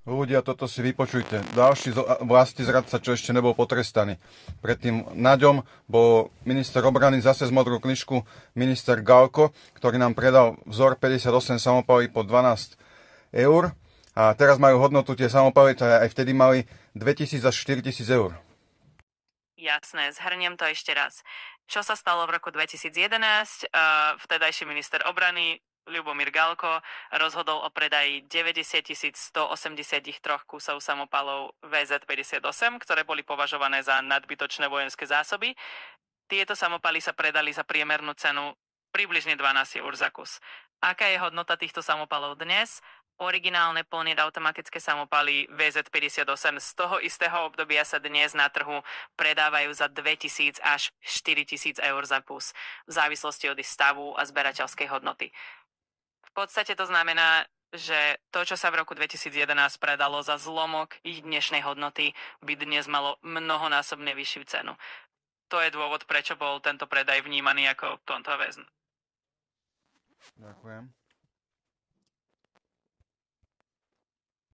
Ľudia, toto si vypočujte. Ďalší vlastný zradca, čo ešte nebol potrestaný. Predtým Naďom bol minister obrany zase z modrú knižku, minister Galko, ktorý nám predal vzor 58 samopalí po 12 eur. A teraz majú hodnotu tie samopaly, ktoré aj vtedy mali 2000 až 4000 eur. Jasné, zhrniem to ešte raz. Čo sa stalo v roku 2011? Vtedajší minister obrany Ľubomír Galko rozhodol o predaji 90 183 kusov samopalov VZ-58, ktoré boli považované za nadbytočné vojenské zásoby. Tieto samopaly sa predali za priemernú cenu približne 12 eur za kus. Aká je hodnota týchto samopalov dnes? Originálne plne automatické samopaly VZ-58 z toho istého obdobia sa dnes na trhu predávajú za 2000 až 4000 eur za kus, v závislosti od ich stavu a zberateľskej hodnoty. V podstate to znamená, že to, čo sa v roku 2011 predalo za zlomok ich dnešnej hodnoty, by dnes malo mnohonásobne vyššiu cenu. To je dôvod, prečo bol tento predaj vnímaný ako kontroverzný. Ďakujem.